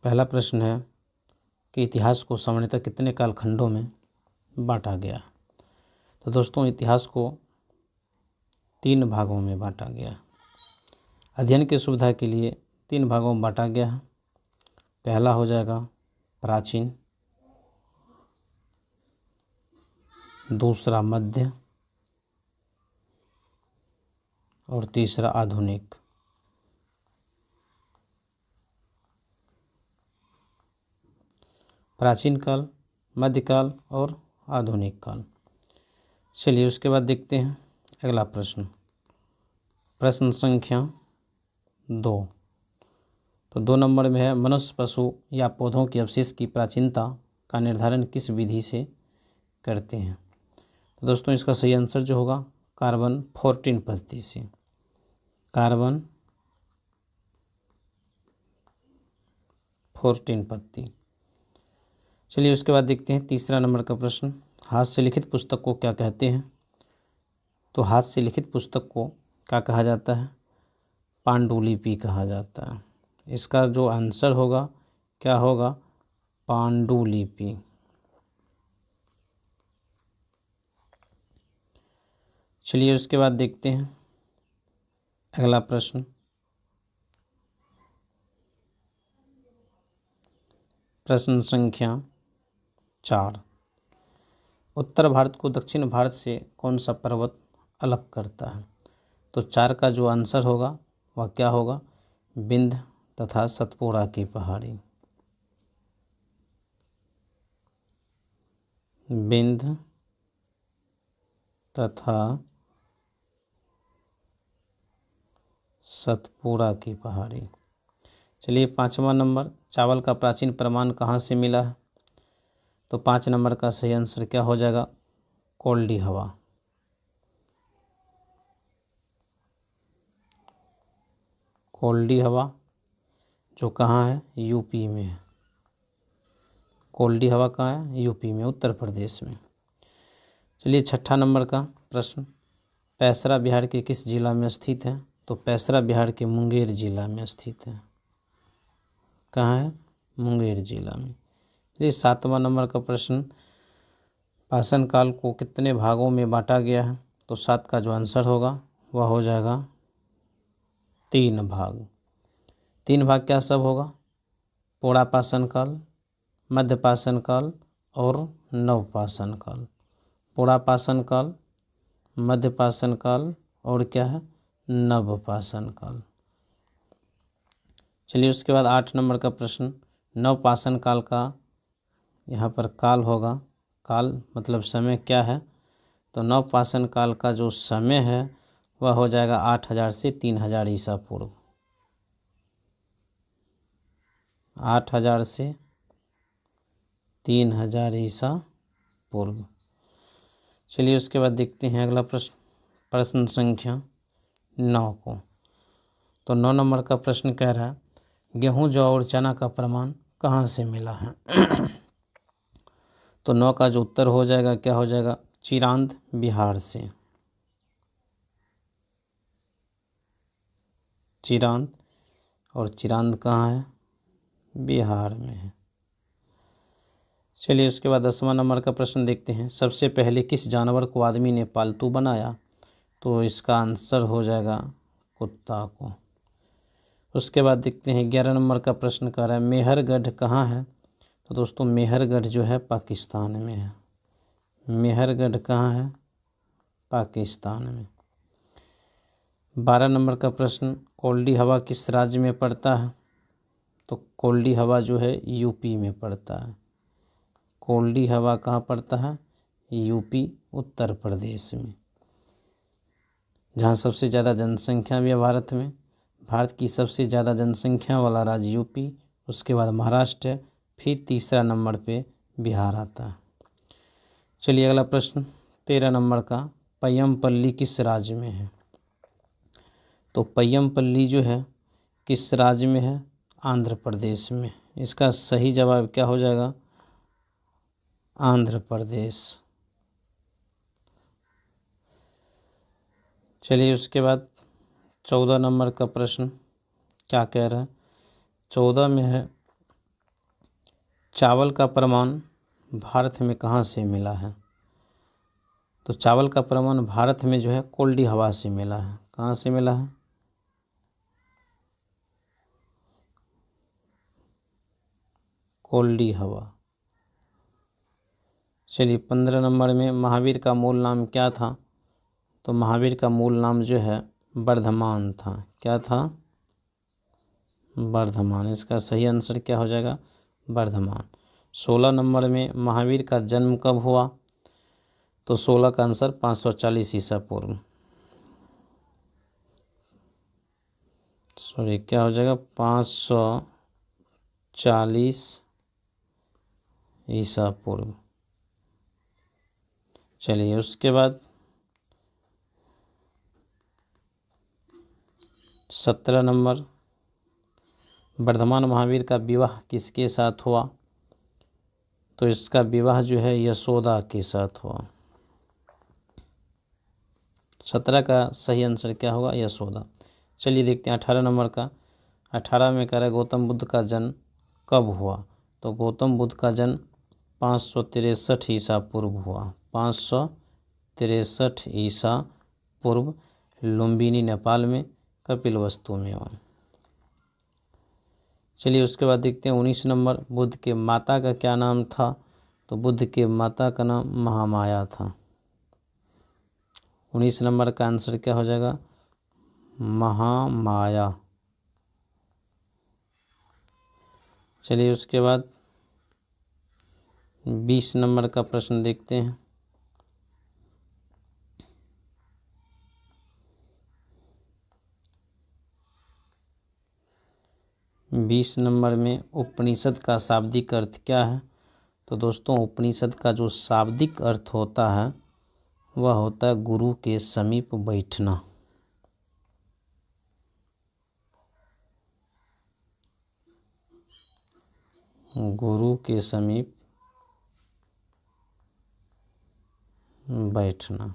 पहला प्रश्न है कि इतिहास को सामान्यतः कितने कालखंडों में बांटा गया। तो दोस्तों इतिहास को 3 भागों में बांटा गया। अध्ययन की सुविधा के लिए 3 भागों में बांटा गया है। पहला हो जाएगा प्राचीन, दूसरा मध्य और तीसरा आधुनिक। प्राचीन काल, मध्यकाल और आधुनिक काल। चलिए उसके बाद देखते हैं अगला प्रश्न। प्रश्न संख्या 2। तो 2 नंबर में है, मनुष्य, पशु या पौधों के अवशेष की प्राचीनता का निर्धारण किस विधि से करते हैं। तो दोस्तों इसका सही आंसर जो होगा कार्बन 14 पद्धति से। कार्बन 14 पद्धति। चलिए उसके बाद देखते हैं तीसरा नंबर का प्रश्न। हाथ से लिखित पुस्तक को क्या कहते हैं। तो हाथ से लिखित पुस्तक को क्या कहा जाता है, पांडुलिपि कहा जाता है। इसका जो आंसर होगा क्या होगा, पांडुलिपि। चलिए उसके बाद देखते हैं अगला प्रश्न। प्रश्न संख्या 4। उत्तर भारत को दक्षिण भारत से कौन सा पर्वत अलग करता है। तो 4 का जो आंसर होगा वह क्या होगा, विंध्य तथा सतपुड़ा की पहाड़ी। विंध्य तथा सतपुड़ा की पहाड़ी। चलिए 5वां नंबर, चावल का प्राचीन प्रमाण कहाँ से मिला है। तो 5 नंबर का सही आंसर क्या हो जाएगा, कोल्डी हवा। कोल्डी हवा जो कहाँ है, यूपी में है। कोल्डी हवा कहाँ है, यूपी में, उत्तर प्रदेश में। चलिए 6ठा नंबर का प्रश्न। पैसरा बिहार के किस जिला में स्थित है। तो पैसरा बिहार के मुंगेर जिला में स्थित है। कहाँ है, मुंगेर जिला में। चलिए 7वां नंबर का प्रश्न। पाषाण काल को कितने भागों में बांटा गया है। तो 7 का जो आंसर होगा वह हो जाएगा 3 भाग। 3 भाग क्या सब होगा, पोड़ा पाषाण काल, मध्य पाषाण काल और नव पाषाण काल। पोड़ा पाषाण काल, मध्य पाषाण काल और क्या है, नव पाषाण काल। चलिए उसके बाद 8 नंबर का प्रश्न। नव पाषाण काल का यहाँ पर काल होगा, काल मतलब समय क्या है। तो नव पाषाण काल का जो समय है वह हो जाएगा 8000 से 3000 ईसा पूर्व। 8000 से 3000 ईसा पूर्व। चलिए उसके बाद देखते हैं अगला प्रश्न, प्रश्न संख्या 9 को। तो 9 नंबर का प्रश्न कह रहा है, गेहूं, जौ और चना का प्रमाण कहाँ से मिला है। तो 9 का जो उत्तर हो जाएगा क्या हो जाएगा, चिरांद बिहार से। चिरांद, और चिरांद कहाँ है, बिहार में है। चलिए उसके बाद 10वां नंबर का प्रश्न देखते हैं। सबसे पहले किस जानवर को आदमी ने पालतू बनाया। तो इसका आंसर हो जाएगा कुत्ता को। उसके बाद देखते हैं 11 नंबर का प्रश्न कर रहा है, मेहरगढ़ कहाँ है। तो दोस्तों मेहरगढ़ जो है पाकिस्तान में है। मेहरगढ़ कहाँ है, पाकिस्तान में। 12 नंबर का प्रश्न, कोल्डी हवा किस राज्य में पड़ता है। तो कोल्डी हवा जो है यूपी में पड़ता है। कोल्डी हवा कहाँ पड़ता है, यूपी, उत्तर प्रदेश में, जहाँ सबसे ज़्यादा जनसंख्या भी है भारत में। भारत की सबसे ज़्यादा जनसंख्या वाला राज्य यूपी, उसके बाद महाराष्ट्र है, फिर तीसरा नंबर पे बिहार आता है। चलिए अगला प्रश्न 13 नंबर का, पय्यमपल्ली किस राज्य में है। तो पय्यमपल्ली जो है किस राज्य में है, आंध्र प्रदेश में। इसका सही जवाब क्या हो जाएगा, आंध्र प्रदेश। चलिए उसके बाद 14 नंबर का प्रश्न क्या कह रहा है। 14 में है, चावल का प्रमाण भारत में कहाँ से मिला है? तो चावल का प्रमाण भारत में जो है कोल्डी हवा से मिला है। कहाँ से मिला है? कोल्डी हवा। चलिए 15 नंबर में महावीर का मूल नाम क्या था? तो महावीर का मूल नाम जो है वर्धमान था। क्या था? वर्धमान। इसका सही आंसर क्या हो जाएगा? वर्धमान। 16 नंबर में महावीर का जन्म कब हुआ? तो 16 का आंसर 540 ईसा पूर्व। सॉरी, क्या हो जाएगा? 540 ईसा पूर्व। चलिए उसके बाद 17 नंबर, वर्धमान महावीर का विवाह किसके साथ हुआ? तो इसका विवाह जो है यशोदा के साथ हुआ। 17 का सही आंसर क्या होगा? यशोदा। चलिए देखते हैं 18 नंबर का। 18 में कह रहा है गौतम बुद्ध का जन्म कब हुआ? तो गौतम बुद्ध का जन्म 563 ईसा पूर्व हुआ। 563 ईसा पूर्व लुम्बिनी नेपाल में कपिलवस्तु में हुआ। चलिए उसके बाद देखते हैं 19 नंबर, बुद्ध के माता का क्या नाम था? तो बुद्ध के माता का नाम महामाया था। 19 नंबर का आंसर क्या हो जाएगा? महामाया। चलिए उसके बाद 20 नंबर का प्रश्न देखते हैं। बीस नंबर में उपनिषद का शाब्दिक अर्थ क्या है? तो दोस्तों उपनिषद का जो शाब्दिक अर्थ होता है वह होता है गुरु के समीप बैठना। गुरु के समीप बैठना।